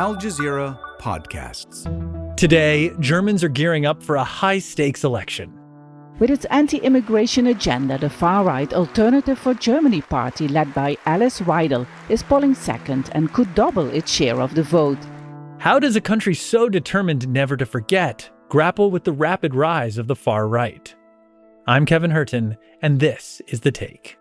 Al Jazeera podcasts. Today, Germans are gearing up for a high-stakes election. With its anti-immigration agenda, the far-right Alternative for Germany party, led by Alex Roldan, is polling second and could double its share of the vote. How does a country so determined never to forget grapple with the rapid rise of the far right? I'm Kevin Hirten, and this is The Take.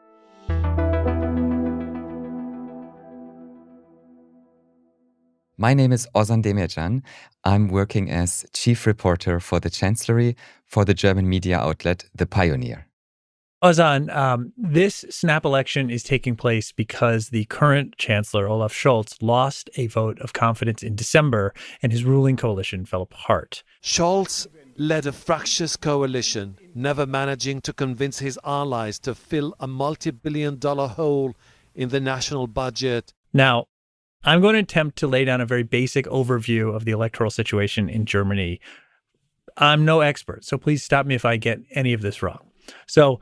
My name is Ozan Demircan. I'm working as chief reporter for the Chancellery for the German media outlet The Pioneer. Ozan, this snap election is taking place because the current chancellor, Olaf Scholz, lost a vote of confidence in December and his ruling coalition fell apart. Scholz led a fractious coalition, never managing to convince his allies to fill a multi-billion-dollar hole in the national budget. Now, I'm going to attempt to lay down a very basic overview of the electoral situation in Germany. I'm no expert, so please stop me if I get any of this wrong. So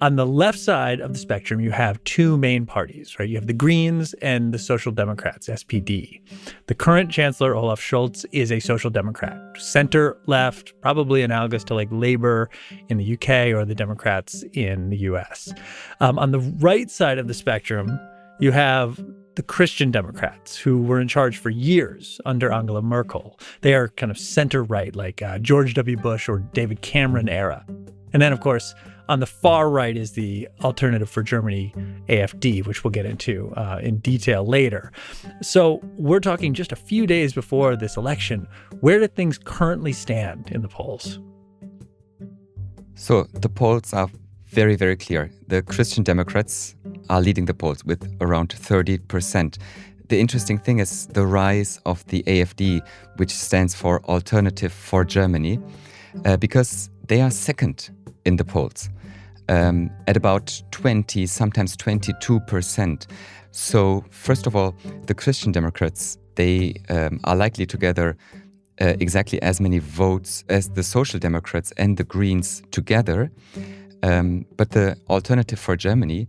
on the left side of the spectrum, you have two main parties, right? You have the Greens and the Social Democrats, SPD. The current chancellor, Olaf Scholz, is a Social Democrat, center-left, probably analogous to like Labour in the UK or the Democrats in the US. On the right side of the spectrum, you have the Christian Democrats, who were in charge for years under Angela Merkel. They are kind of center-right, like George W. Bush or David Cameron era. And then, of course, on the far right is the Alternative for Germany, AfD, which we'll get into in detail later. So we're talking just a few days before this election. Where do things currently stand in the polls? So the polls are very, very clear. The Christian Democrats are leading the polls with around 30%. The interesting thing is the rise of the AfD, which stands for Alternative for Germany, because they are second in the polls at about 20, sometimes 22%. So first of all, the Christian Democrats, they are likely to gather exactly as many votes as the Social Democrats and the Greens together. But the Alternative for Germany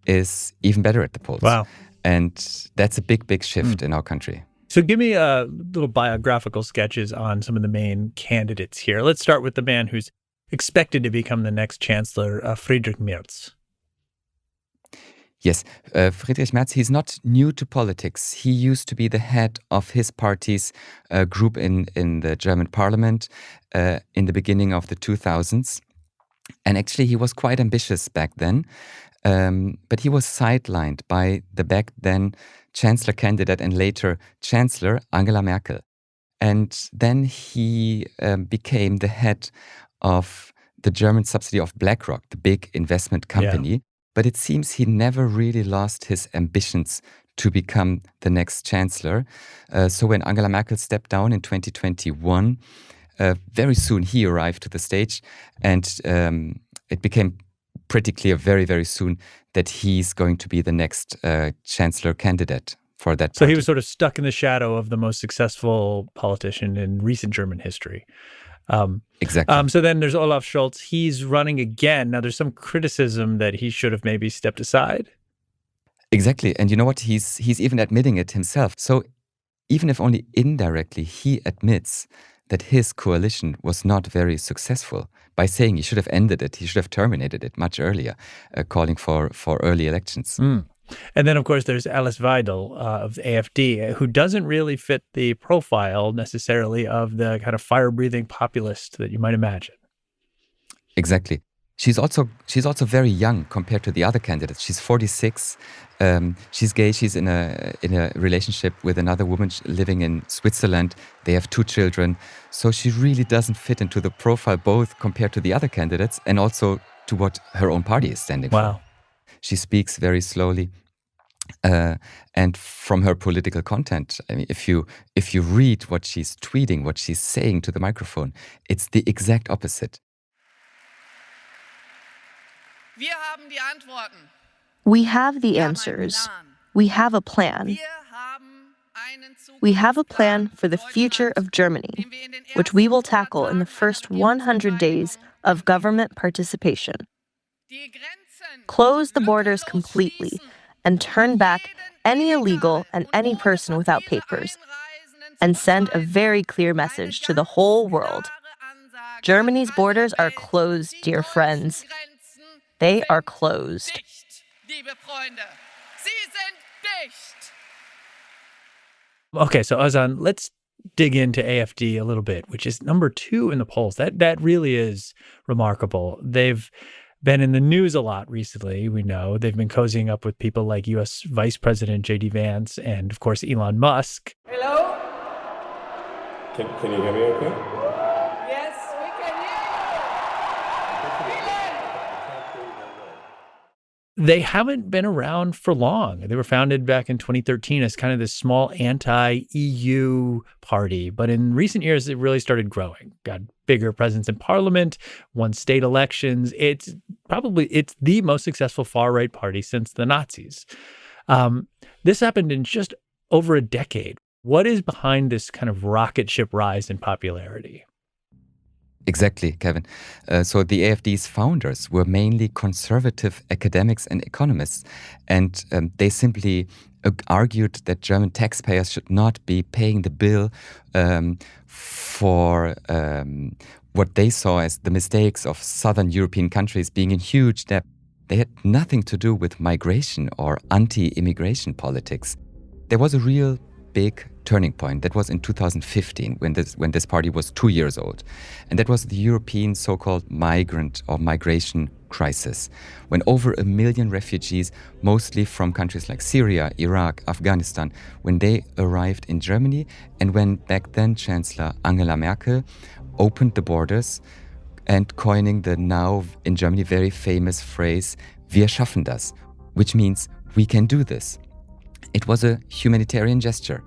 is even better at the polls. Wow. And that's a big, big shift in our country. So give me little biographical sketches on some of the main candidates here. Let's start with the man who's expected to become the next chancellor, Friedrich Merz. Yes, Friedrich Merz, he's not new to politics. He used to be the head of his party's group in the German parliament in the beginning of the 2000s. And actually, he was quite ambitious back then, but he was sidelined by the back then chancellor candidate and later chancellor, Angela Merkel. And then he became the head of the German subsidiary of BlackRock, the big investment company. Yeah. But it seems he never really lost his ambitions to become the next chancellor. So when Angela Merkel stepped down in 2021, very soon he arrived to the stage, and it became pretty clear very, very soon that he's going to be the next chancellor candidate for that party. So he was sort of stuck in the shadow of the most successful politician in recent German history. Exactly. So then there's Olaf Scholz. He's running again. Now there's some criticism that he should have maybe stepped aside. Exactly. And you know what? He's even admitting it himself. So even if only indirectly, he admits that his coalition was not very successful by saying he should have ended it, he should have terminated it much earlier, calling for early elections. And then, of course, there's Alice Weidel of the AfD, who doesn't really fit the profile necessarily of the kind of fire-breathing populist that you might imagine. Exactly. She's also very young compared to the other candidates. She's 46. She's gay. She's in a relationship with another woman living in Switzerland. They have 2 children. So she really doesn't fit into the profile, both compared to the other candidates and also to what her own party is standing for. She speaks very slowly. And from her political content, I mean, if you read what she's tweeting, what she's saying to the microphone, it's the exact opposite. We have the answers. We have a plan. We have a plan for the future of Germany, which we will tackle in the first 100 days of government participation. Close the borders completely and turn back any illegal and any person without papers, and send a very clear message to the whole world. Germany's borders are closed, dear friends. They are closed. Okay, so Ozan, let's dig into AfD a little bit, which is number 2 in the polls. That really is remarkable. They've been in the news a lot recently. We know they've been cozying up with people like U.S. Vice President J.D. Vance and, of course, Elon Musk. Hello? Can you hear me okay? Yes, we can hear you. They haven't been around for long. They were founded back in 2013 as kind of this small anti-EU party. But in recent years, it really started growing. Got bigger presence in parliament, won state elections. It's the most successful far-right party since the Nazis. This happened in just over a decade. What is behind this kind of rocket ship rise in popularity? Exactly, Kevin. So the AfD's founders were mainly conservative academics and economists, and they simply argued that German taxpayers should not be paying the bill for what they saw as the mistakes of southern European countries being in huge debt. They had nothing to do with migration or anti-immigration politics. There was a real big turning point. That was in 2015 when this party was 2 years old. And that was the European so-called migrant or migration crisis, when over 1 million refugees, mostly from countries like Syria, Iraq, Afghanistan, when they arrived in Germany, and when back then Chancellor Angela Merkel opened the borders and coining the now in Germany very famous phrase, "Wir schaffen das," which means we can do this. It was a humanitarian gesture,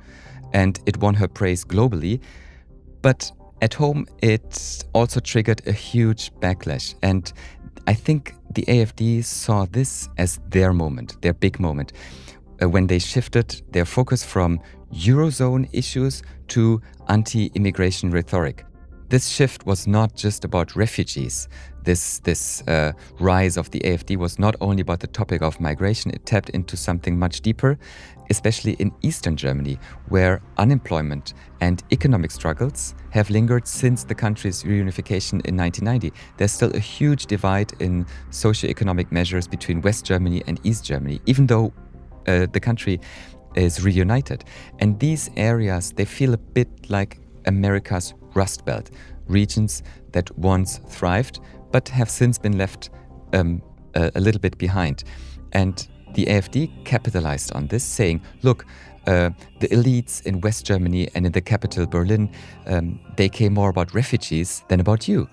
and it won her praise globally. But at home, it also triggered a huge backlash. And I think the AfD saw this as their moment, their big moment, when they shifted their focus from Eurozone issues to anti-immigration rhetoric. This shift was not just about refugees. This rise of the AfD was not only about the topic of migration, it tapped into something much deeper, especially in Eastern Germany, where unemployment and economic struggles have lingered since the country's reunification in 1990. There's still a huge divide in socioeconomic measures between West Germany and East Germany, even though the country is reunited. And these areas, they feel a bit like America's Rust Belt, regions that once thrived, but have since been left a little bit behind. And the AfD capitalized on this, saying, look, the elites in West Germany and in the capital, Berlin, they care more about refugees than about you.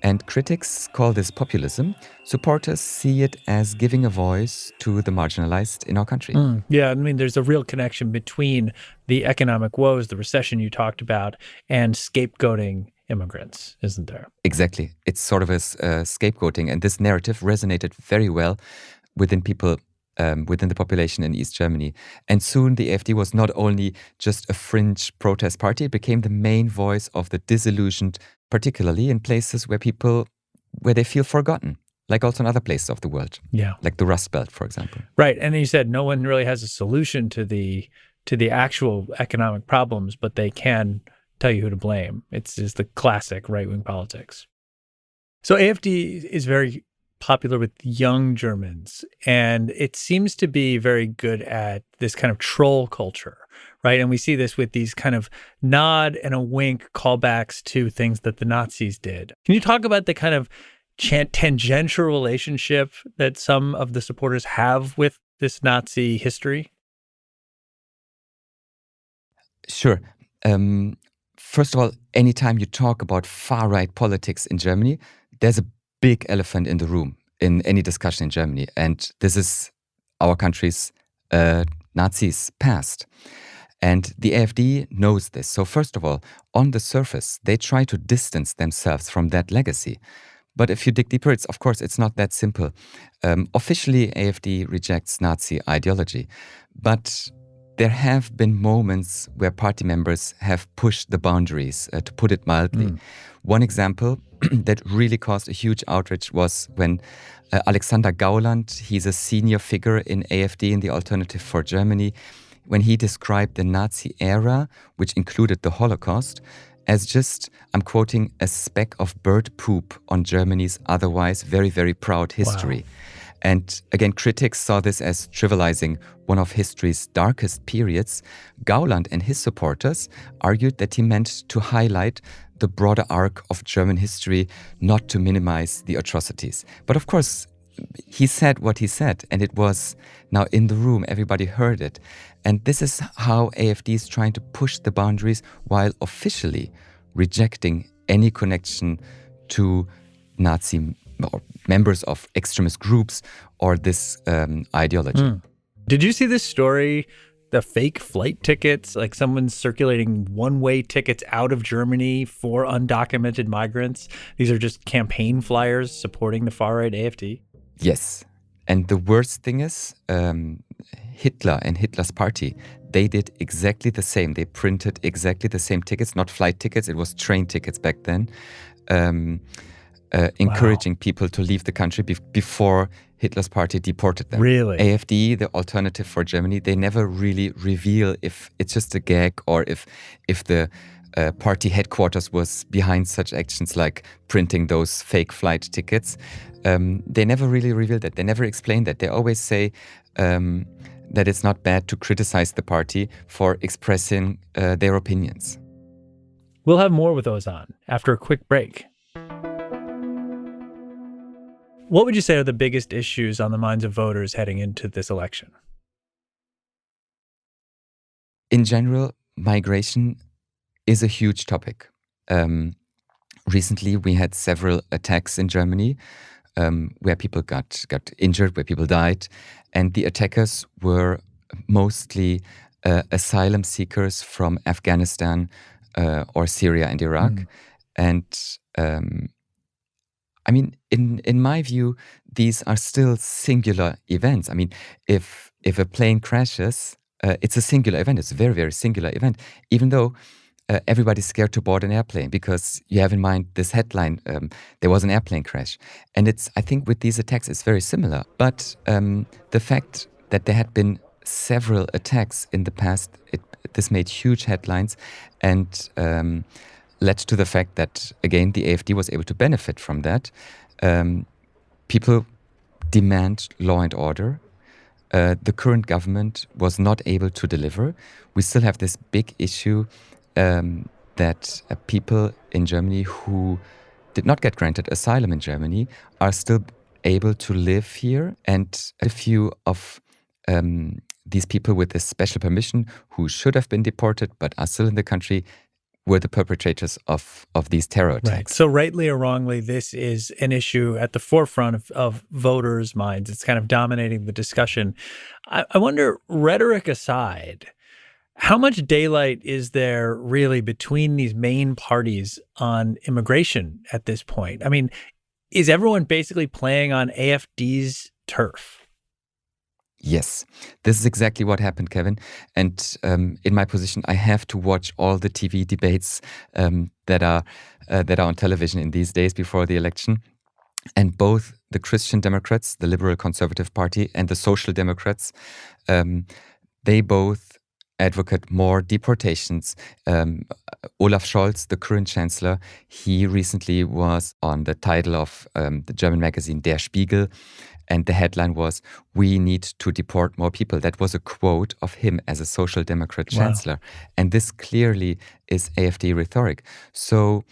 And critics call this populism. Supporters see it as giving a voice to the marginalized in our country. Yeah, I mean, there's a real connection between the economic woes, the recession you talked about, and scapegoating immigrants, isn't there? Exactly. It's sort of a scapegoating. And this narrative resonated very well within people, within the population in East Germany. And soon the AfD was not only just a fringe protest party, it became the main voice of the disillusioned, particularly in places where they feel forgotten, like also in other places of the world. Yeah. Like the Rust Belt, for example. Right. And you said no one really has a solution to the actual economic problems, but they can tell you who to blame. It's just the classic right-wing politics. So AfD is very popular with young Germans, and it seems to be very good at this kind of troll culture, right? And we see this with these kind of nod and a wink callbacks to things that the Nazis did. Can you talk about the kind of tangential relationship that some of the supporters have with this Nazi history? Sure. First of all, anytime you talk about far-right politics in Germany, there's a big elephant in the room in any discussion in Germany. And this is our country's Nazis' past. And the AfD knows this. So first of all, on the surface, they try to distance themselves from that legacy. But if you dig deeper, of course, it's not that simple. Officially, AfD rejects Nazi ideology. But there have been moments where party members have pushed the boundaries, to put it mildly. One example that really caused a huge outrage was when Alexander Gauland, he's a senior figure in AfD, in the Alternative for Germany, when he described the Nazi era, which included the Holocaust, as just, I'm quoting, a speck of bird poop on Germany's otherwise very, very proud history. Wow. And again, critics saw this as trivializing one of history's darkest periods. Gauland and his supporters argued that he meant to highlight the broader arc of German history, not to minimize the atrocities. But of course, he said what he said, and it was now in the room, everybody heard it. And this is how AfD is trying to push the boundaries while officially rejecting any connection to Nazi or members of extremist groups or this ideology. Did you see this story, the fake flight tickets, like someone's circulating one-way tickets out of Germany for undocumented migrants? These are just campaign flyers supporting the far-right AfD? Yes. And the worst thing is, Hitler and Hitler's party, they did exactly the same. They printed exactly the same tickets, not flight tickets, it was train tickets back then, encouraging people to leave the country before Hitler's party deported them. Really? AfD, the Alternative for Germany, they never really reveal if it's just a gag or if the party headquarters was behind such actions like printing those fake flight tickets. They never really reveal that. They never explain that. They always say that it's not bad to criticize the party for expressing their opinions. We'll have more with Ozan after a quick break. What would you say are the biggest issues on the minds of voters heading into this election? In general, migration is a huge topic. Recently, we had several attacks in Germany where people got injured, where people died. And the attackers were mostly asylum seekers from Afghanistan or Syria and Iraq. And I mean, in my view, these are still singular events. I mean, if a plane crashes, it's a singular event. It's a very, very singular event, even though everybody's scared to board an airplane because you have in mind this headline, there was an airplane crash. And I think with these attacks, it's very similar. But the fact that there had been several attacks in the past, this made huge headlines and led to the fact that, again, the AfD was able to benefit from that. People demand law and order. The current government was not able to deliver. We still have this big issue that people in Germany who did not get granted asylum in Germany are still able to live here. And a few of these people with this special permission who should have been deported but are still in the country were the perpetrators of these terror attacks. Right. So rightly or wrongly, this is an issue at the forefront of voters' minds. It's kind of dominating the discussion. I wonder, rhetoric aside, how much daylight is there really between these main parties on immigration at this point? I mean, is everyone basically playing on AfD's turf? Yes, this is exactly what happened, Kevin. And in my position, I have to watch all the TV debates that are on television in these days before the election. And both the Christian Democrats, the Liberal Conservative Party, and the Social Democrats, they both advocate more deportations. Olaf Scholz, the current chancellor, he recently was on the title of the German magazine Der Spiegel. And the headline was, "We need to deport more people." That was a quote of him as a social democrat chancellor. And this clearly is AfD rhetoric. So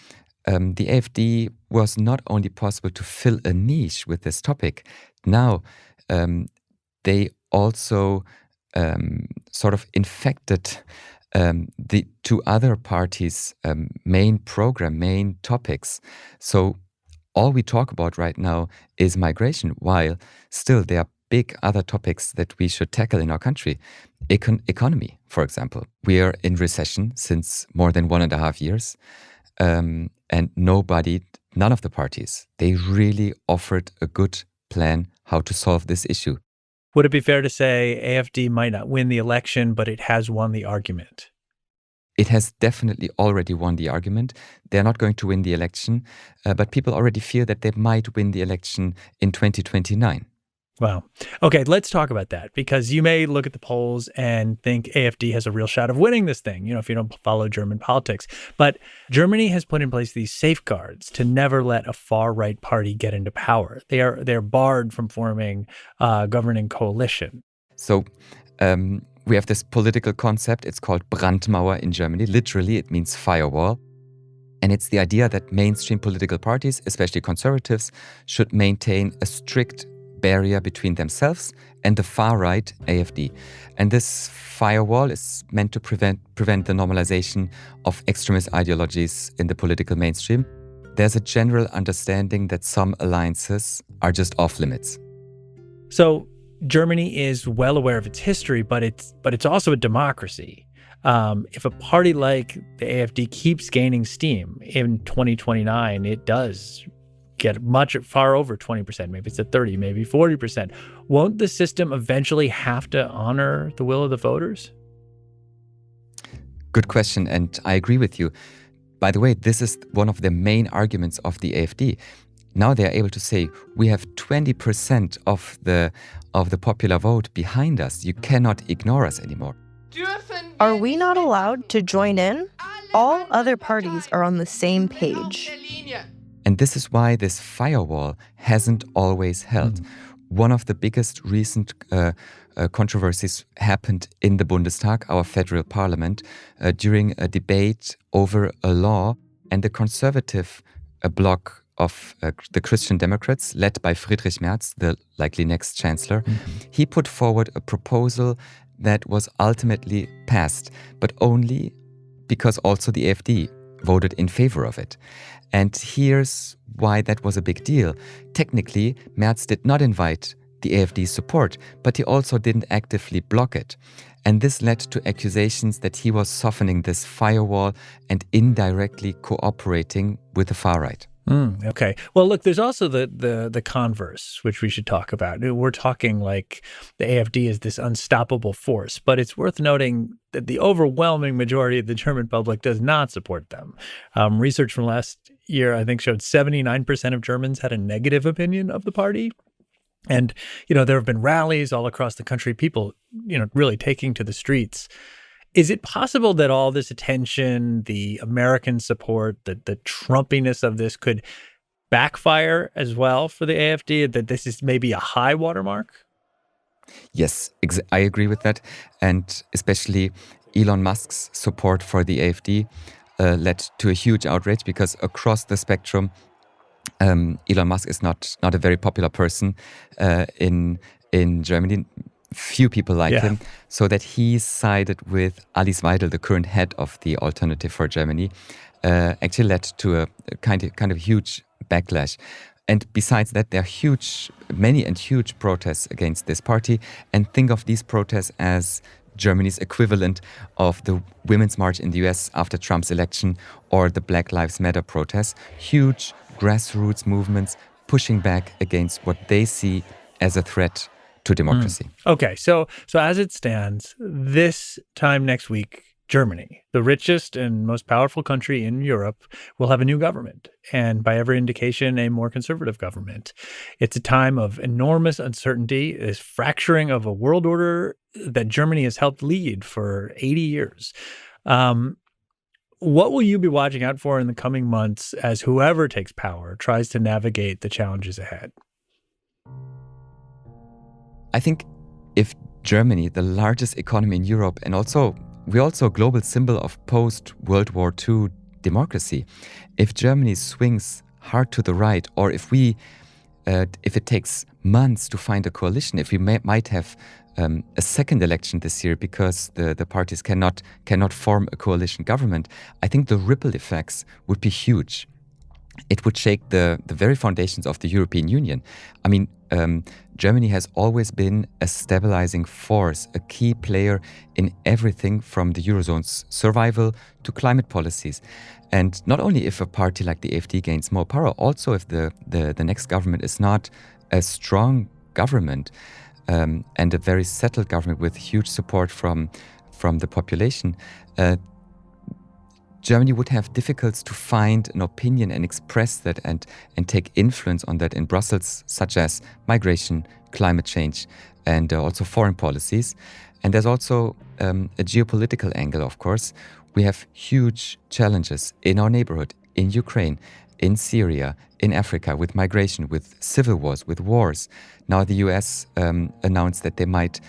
the AfD was not only possible to fill a niche with this topic, now they also sort of infected the two other parties' main program, main topics. So all we talk about right now is migration, while still there are big other topics that we should tackle in our country. Economy, for example. We are in recession since more than 1.5 years. And none of the parties, they really offered a good plan how to solve this issue. Would it be fair to say AfD might not win the election, but it has won the argument? it has definitely already won the argument. They're not going to win the election, but people already fear that they might win the election in 2029. Wow. Okay, let's talk about that, because you may look at the polls and think AfD has a real shot of winning this thing, if you don't follow German politics. But Germany has put in place these safeguards to never let a far-right party get into power. They're barred from forming a governing coalition. So we have this political concept. It's called Brandmauer in Germany. Literally, it means firewall. And it's the idea that mainstream political parties, especially conservatives, should maintain a strict barrier between themselves and the far-right AfD. And this firewall is meant to prevent the normalization of extremist ideologies in the political mainstream. There's a general understanding that some alliances are just off limits. So Germany is well aware of its history, but it's also a democracy. If a party like the AfD keeps gaining steam in 2029, it does get far over 20%. Maybe it's at 30, maybe 40%. Won't the system eventually have to honor the will of the voters? Good question, and I agree with you. By the way, this is one of the main arguments of the AfD. Now they are able to say, we have 20% of the popular vote behind us. You cannot ignore us anymore. Are we not allowed to join in? All other parties are on the same page. And this is why this firewall hasn't always held. One of the biggest recent controversies happened in the Bundestag, our federal parliament, during a debate over a law, and the conservative bloc of the Christian Democrats, led by Friedrich Merz, the likely next chancellor, he put forward a proposal that was ultimately passed, but only because also the AfD voted in favor of it. And here's why that was a big deal. Technically, Merz did not invite the AfD's support, but he also didn't actively block it. And this led to accusations that he was softening this firewall and indirectly cooperating with the far right. Okay. Well, look, there's also the converse, which we should talk about. We're talking like the AfD is this unstoppable force, but it's worth noting that the overwhelming majority of the German public does not support them. Research from last year, I think, showed 79% of Germans had a negative opinion of the party. And, there have been rallies all across the country, people, really taking to the streets. Is it possible that all this attention, the American support, the Trumpiness of this could backfire as well for the AfD, that this is maybe a high watermark? Yes, I agree with that. And especially Elon Musk's support for the AfD led to a huge outrage, because across the spectrum, Elon Musk is not a very popular person in Germany. Few people like him, so that he sided with Alice Weidel, the current head of the Alternative for Germany, actually led to a kind of huge backlash. And besides that, there are many huge protests against this party. And think of these protests as Germany's equivalent of the Women's March in the US after Trump's election, or the Black Lives Matter protests. Huge grassroots movements pushing back against what they see as a threat to democracy. Okay, so as it stands, this time next week, Germany, the richest and most powerful country in Europe, will have a new government, and by every indication, a more conservative government. It's a time of enormous uncertainty, this fracturing of a world order that Germany has helped lead for 80 years. What will you be watching out for in the coming months as whoever takes power tries to navigate the challenges ahead? I think if Germany, the largest economy in Europe, and we're also a global symbol of post-World War II democracy, if Germany swings hard to the right, or if it takes months to find a coalition, if we might have a second election this year because the parties cannot form a coalition government, I think the ripple effects would be huge. It would shake the very foundations of the European Union. I mean, Germany has always been a stabilizing force, a key player in everything from the Eurozone's survival to climate policies. And not only if a party like the AfD gains more power, also if the next government is not a strong government and a very settled government with huge support from the population, Germany would have difficulties to find an opinion and express that and take influence on that in Brussels, such as migration, climate change, and also foreign policies. And there's also a geopolitical angle, of course. We have huge challenges in our neighborhood, in Ukraine, in Syria, in Africa, with migration, with civil wars, with wars. Now the US announced that they might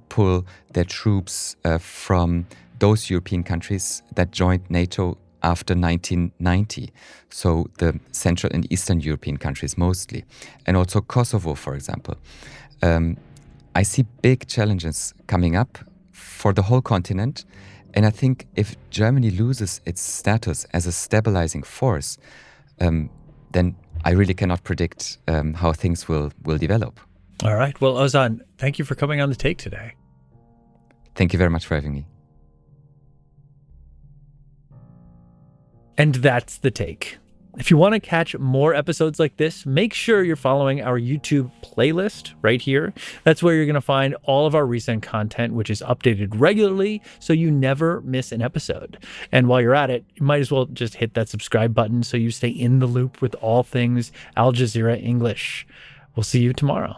pull their troops from those European countries that joined NATO after 1990. So the Central and Eastern European countries mostly. And also Kosovo, for example. I see big challenges coming up for the whole continent. And I think if Germany loses its status as a stabilizing force, then I really cannot predict how things will develop. All right. Well, Ozan, thank you for coming on The Take today. Thank you very much for having me. And that's The Take. If you want to catch more episodes like this, make sure you're following our YouTube playlist right here. That's where you're going to find all of our recent content, which is updated regularly, so you never miss an episode. And while you're at it, you might as well just hit that subscribe button so you stay in the loop with all things Al Jazeera English. We'll see you tomorrow.